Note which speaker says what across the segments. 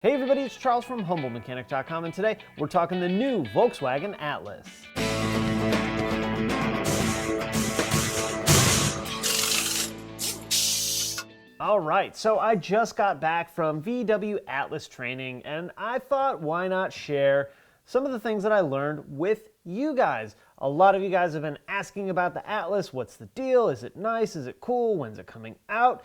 Speaker 1: Hey everybody, it's Charles from HumbleMechanic.com, and today we're talking the new Volkswagen Atlas. Alright, so I just got back from VW Atlas training, and I thought why not share some of the things that I learned with you guys. A lot of you guys have been asking about the Atlas. What's the deal? Is it nice? Is it cool? When's it coming out?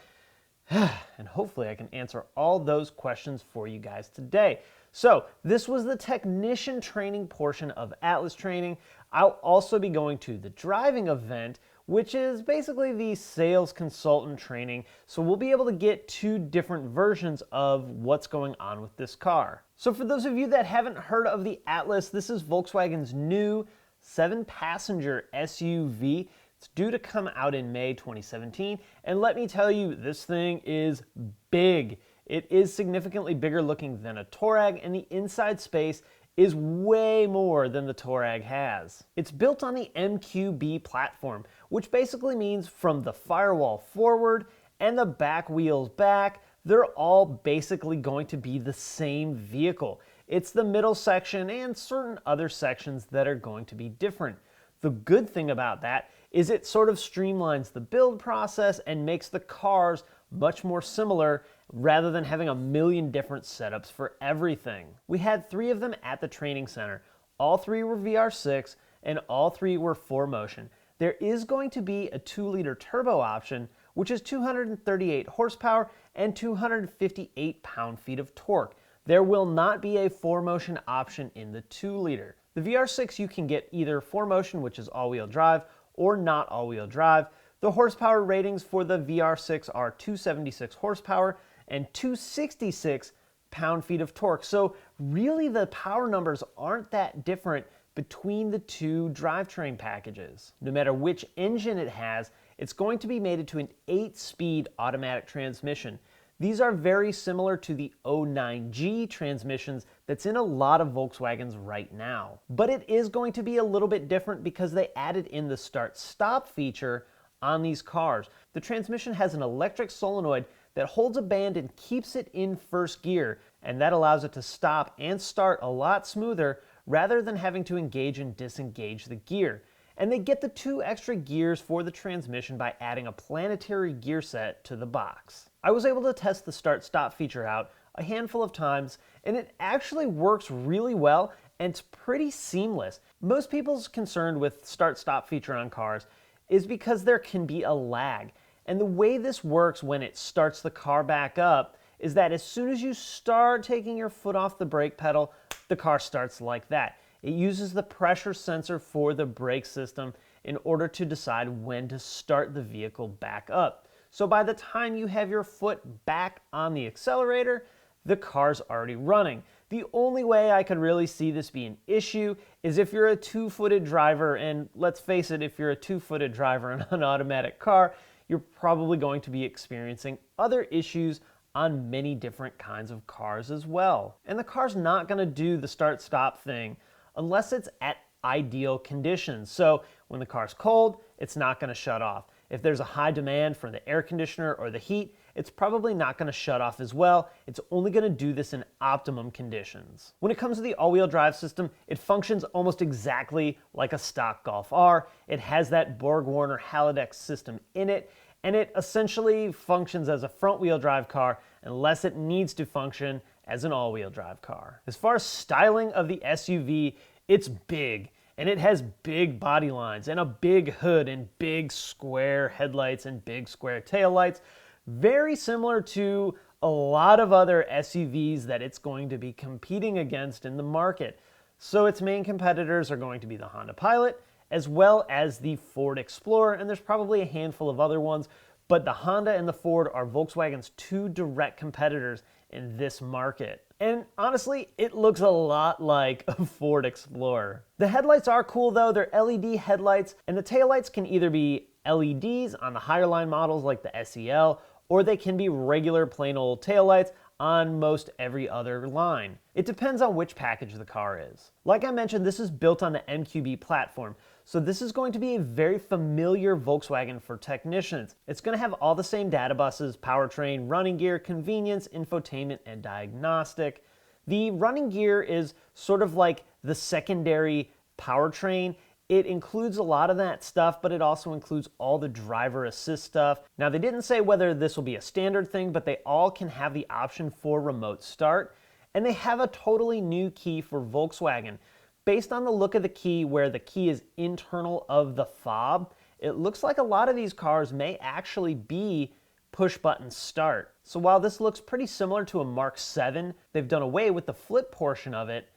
Speaker 1: And hopefully I can answer all those questions for you guys today. So this was the technician training portion of Atlas training. I'll also be going to the driving event, which is basically the sales consultant training. So we'll be able to get two different versions of what's going on with this car. So for those of you that haven't heard of the Atlas, this is Volkswagen's new 7-passenger SUV. It's due to come out in May 2017, and let me tell you, this thing is big. It is significantly bigger looking than a Touareg, and the inside space is way more than the Touareg has. It's built on the MQB platform, which basically means from the firewall forward and the back wheels back, they're all basically going to be the same vehicle. It's the middle section and certain other sections that are going to be different. The good thing about that is it sort of streamlines the build process and makes the cars much more similar rather than having a million different setups for everything. We had 3 of them at the training center. All 3 were VR6 and all 3 were 4Motion. There is going to be a 2-liter turbo option, which is 238 horsepower and 258 pound-feet of torque. There will not be a 4Motion option in the 2-liter. The VR6 you can get either 4Motion, which is all-wheel drive, or not all-wheel drive. The horsepower ratings for the VR6 are 276 horsepower and 266 pound-feet of torque. So really the power numbers aren't that different between the two drivetrain packages. No matter which engine it has, it's going to be mated to an 8-speed automatic transmission. These are very similar to the 09G transmissions that's in a lot of Volkswagens right now. But it is going to be a little bit different because they added in the start-stop feature on these cars. The transmission has an electric solenoid that holds a band and keeps it in first gear, and that allows it to stop and start a lot smoother rather than having to engage and disengage the gear. And they get the 2 extra gears for the transmission by adding a planetary gear set to the box. I was able to test the start-stop feature out a handful of times, and it actually works really well, and it's pretty seamless. Most people's concern with start-stop feature on cars is because there can be a lag. And the way this works when it starts the car back up is that as soon as you start taking your foot off the brake pedal, the car starts like that. It uses the pressure sensor for the brake system in order to decide when to start the vehicle back up. So by the time you have your foot back on the accelerator, the car's already running. The only way I could really see this be an issue is if you're a 2-footed driver, and let's face it, if you're a 2-footed driver in an automatic car, you're probably going to be experiencing other issues on many different kinds of cars as well. And the car's not going to do the start-stop thing unless it's at ideal conditions. So when the car's cold, it's not going to shut off. If there's a high demand for the air conditioner or the heat, it's probably not going to shut off as well. It's only going to do this in optimum conditions. When it comes to the all-wheel drive system, it functions almost exactly like a stock Golf R. It has that Borg-Warner Halodex system in it, and it essentially functions as a front-wheel drive car unless it needs to function as an all-wheel drive car. As far as styling of the SUV, it's big. And it has big body lines and a big hood and big square headlights and big square taillights. Very similar to a lot of other SUVs that it's going to be competing against in the market. So its main competitors are going to be the Honda Pilot as well as the Ford Explorer, and there's probably a handful of other ones, but the Honda and the Ford are Volkswagen's 2 direct competitors in this market. And honestly, it looks a lot like a Ford Explorer. The headlights are cool though. They're LED headlights, and the taillights can either be LEDs on the higher line models like the SEL, or they can be regular plain old taillights on most every other line. It depends on which package the car is. Like I mentioned, this is built on the MQB platform, So this is going to be a very familiar Volkswagen for technicians. It's going to have all the same data buses, powertrain, running gear, convenience, infotainment, and diagnostic. The running gear is sort of like the secondary powertrain. It includes a lot of that stuff, but it also includes all the driver assist stuff. Now, they didn't say whether this will be a standard thing, but they all can have the option for remote start. And they have a totally new key for Volkswagen. Based on the look of the key, where the key is internal of the fob, it looks like a lot of these cars may actually be push button start. So while this looks pretty similar to a Mark 7, they've done away with the flip portion of it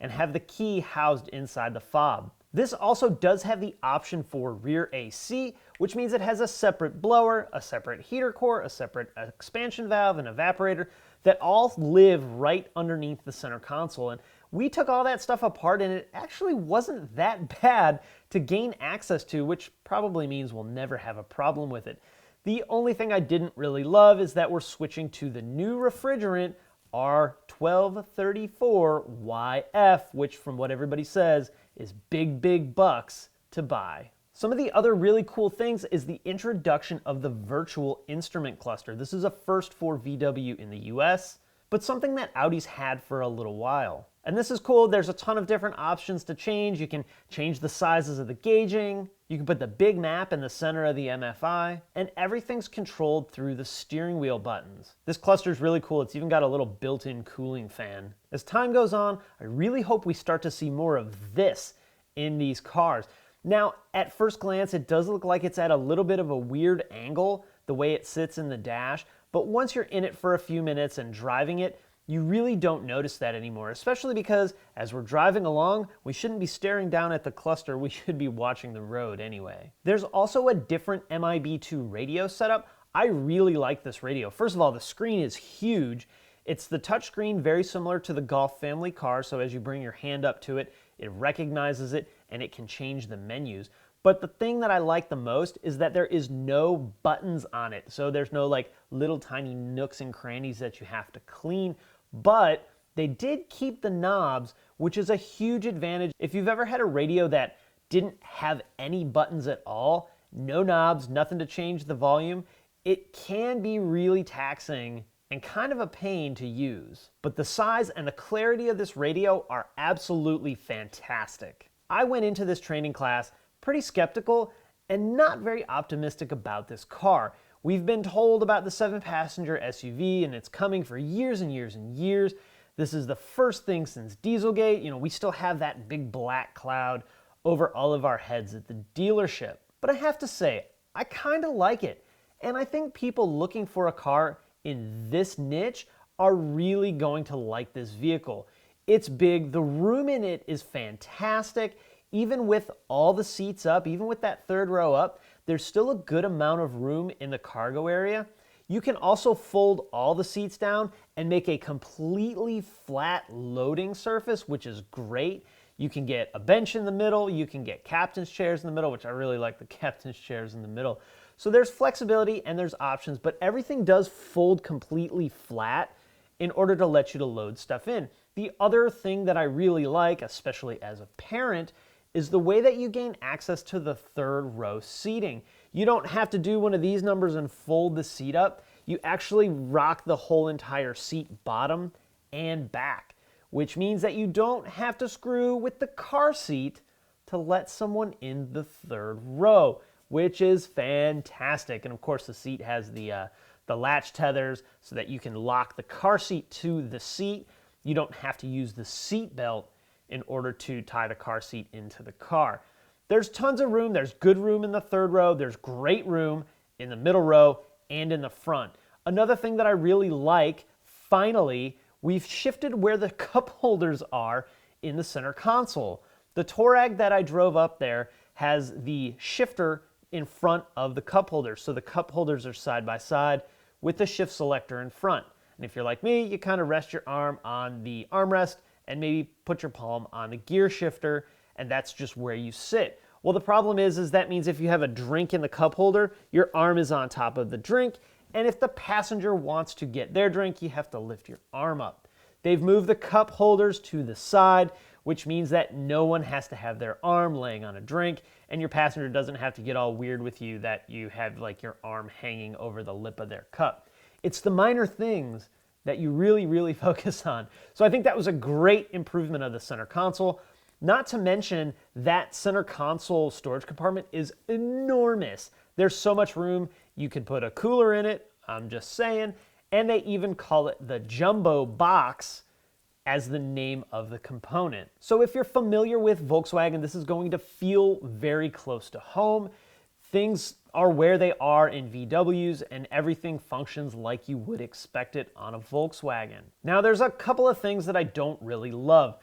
Speaker 1: and have the key housed inside the fob. This also does have the option for rear AC, which means it has a separate blower, a separate heater core, a separate expansion valve, and evaporator that all live right underneath the center console. And we took all that stuff apart, and it actually wasn't that bad to gain access to, which probably means we'll never have a problem with it. The only thing I didn't really love is that we're switching to the new refrigerant R1234YF, which from what everybody says is big bucks to buy. Some of the other really cool things is the introduction of the virtual instrument cluster. This is a first for VW in the US, but something that Audi's had for a little while. And this is cool. There's a ton of different options to change. You can change the sizes of the gauging. You can put the big map in the center of the MFI, and everything's controlled through the steering wheel buttons. This cluster is really cool. It's even got a little built-in cooling fan. As time goes on, I really hope we start to see more of this in these cars. Now, at first glance, it does look like it's at a little bit of a weird angle, the way it sits in the dash, but once you're in it for a few minutes and driving it, you really don't notice that anymore, especially because as we're driving along, we shouldn't be staring down at the cluster, we should be watching the road anyway. There's also a different MIB2 radio setup. I really like this radio. First of all, the screen is huge. It's the touchscreen, very similar to the Golf family car, so as you bring your hand up to it, it recognizes it and it can change the menus. But the thing that I like the most is that there is no buttons on it. So there's no like little tiny nooks and crannies that you have to clean, but they did keep the knobs, which is a huge advantage. If you've ever had a radio that didn't have any buttons at all, no knobs, nothing to change the volume, it can be really taxing and kind of a pain to use. But the size and the clarity of this radio are absolutely fantastic. I went into this training class pretty skeptical and not very optimistic about this car. We've been told about the 7-passenger SUV and it's coming for years and years and years. This is the first thing since Dieselgate. You know, we still have that big black cloud over all of our heads at the dealership. But I have to say, I kind of like it. And I think people looking for a car in this niche are really going to like this vehicle. It's big, the room in it is fantastic. Even with all the seats up, even with that third row up, there's still a good amount of room in the cargo area. You can also fold all the seats down and make a completely flat loading surface, which is great. You can get a bench in the middle, you can get captain's chairs in the middle, which I really like the captain's chairs in the middle. So there's flexibility and there's options, but everything does fold completely flat in order to let you to load stuff in. The other thing that I really like, especially as a parent, is the way that you gain access to the third row seating. You don't have to do one of these numbers and fold the seat up. You actually rock the whole entire seat bottom and back, which means that you don't have to screw with the car seat to let someone in the third row, which is fantastic. And of course the seat has the latch tethers so that you can lock the car seat to the seat. You don't have to use the seat belt in order to tie the car seat into the car. There's tons of room. There's good room in the third row. There's great room in the middle row and in the front. Another thing that I really like, finally, we've shifted where the cup holders are in the center console. The Touareg that I drove up there has the shifter in front of the cup holders. So the cup holders are side by side with the shift selector in front. And if you're like me, you kind of rest your arm on the armrest and maybe put your palm on the gear shifter, and that's just where you sit. Well, the problem is that means if you have a drink in the cup holder, your arm is on top of the drink, and if the passenger wants to get their drink, you have to lift your arm up. They've moved the cup holders to the side, which means that no one has to have their arm laying on a drink, and your passenger doesn't have to get all weird with you that you have like your arm hanging over the lip of their cup. It's the minor things that you really focus on. So I think that was a great improvement of the center console. Not to mention that center console storage compartment is enormous. There's so much room. You could put a cooler in it, I'm just saying, and they even call it the jumbo box as the name of the component. So if you're familiar with Volkswagen, this is going to feel very close to home. Things are where they are in VWs, and everything functions like you would expect it on a Volkswagen. Now, there's a couple of things that I don't really love.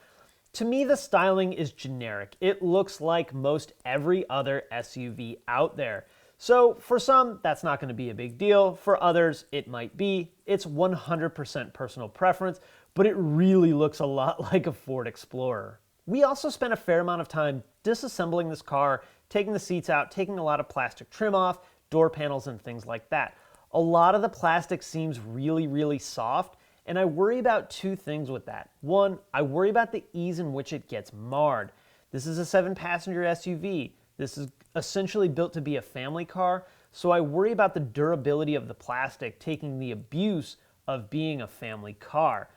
Speaker 1: To me, the styling is generic. It looks like most every other SUV out there. So for some, that's not going to be a big deal. For others, it might be. It's 100% personal preference, but it really looks a lot like a Ford Explorer. We also spent a fair amount of time disassembling this car, taking the seats out, taking a lot of plastic trim off, door panels and things like that. A lot of the plastic seems really soft, and I worry about two things with that. One, I worry about the ease in which it gets marred. This is a 7-passenger SUV. This is essentially built to be a family car, so I worry about the durability of the plastic taking the abuse of being a family car.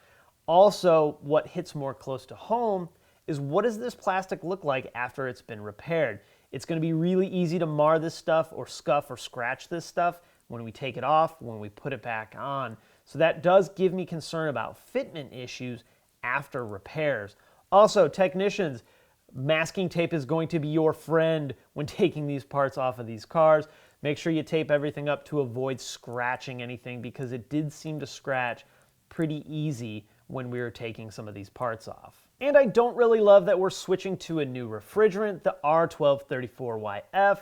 Speaker 1: Also, what hits more close to home is what does this plastic look like after it's been repaired? It's going to be really easy to mar this stuff or scuff or scratch this stuff when we take it off, when we put it back on. So that does give me concern about fitment issues after repairs. Also, technicians, masking tape is going to be your friend when taking these parts off of these cars. Make sure you tape everything up to avoid scratching anything, because it did seem to scratch pretty easy when we were taking some of these parts off. And I don't really love that we're switching to a new refrigerant, the R1234YF.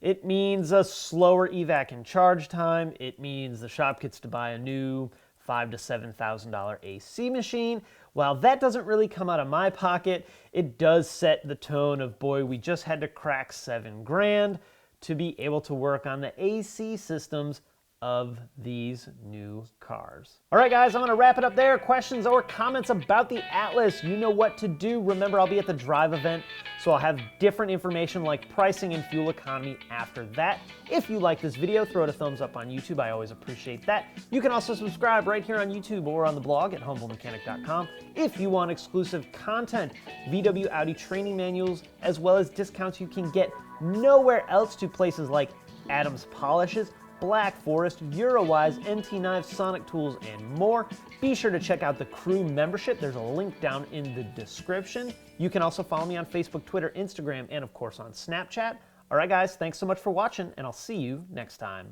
Speaker 1: It means a slower evac and charge time. It means the shop gets to buy a new $5,000 to $7,000 AC machine. While that doesn't really come out of my pocket, it does set the tone of, boy, we just had to crack $7,000 to be able to work on the AC systems of these new cars. All right, guys, I'm going to wrap it up there. Questions or comments about the Atlas, you know what to do. Remember, I'll be at the Drive event, so I'll have different information like pricing and fuel economy after that. If you like this video, throw it a thumbs up on YouTube. I always appreciate that. You can also subscribe right here on YouTube or on the blog at humblemechanic.com if you want exclusive content, VW Audi training manuals, as well as discounts you can get nowhere else to places like Adams Polishes, Black Forest, Eurowise, NT Knives, Sonic Tools, and more. Be sure to check out the crew membership. There's a link down in the description. You can also follow me on Facebook, Twitter, Instagram, and of course on Snapchat. All right, guys, thanks so much for watching, and I'll see you next time.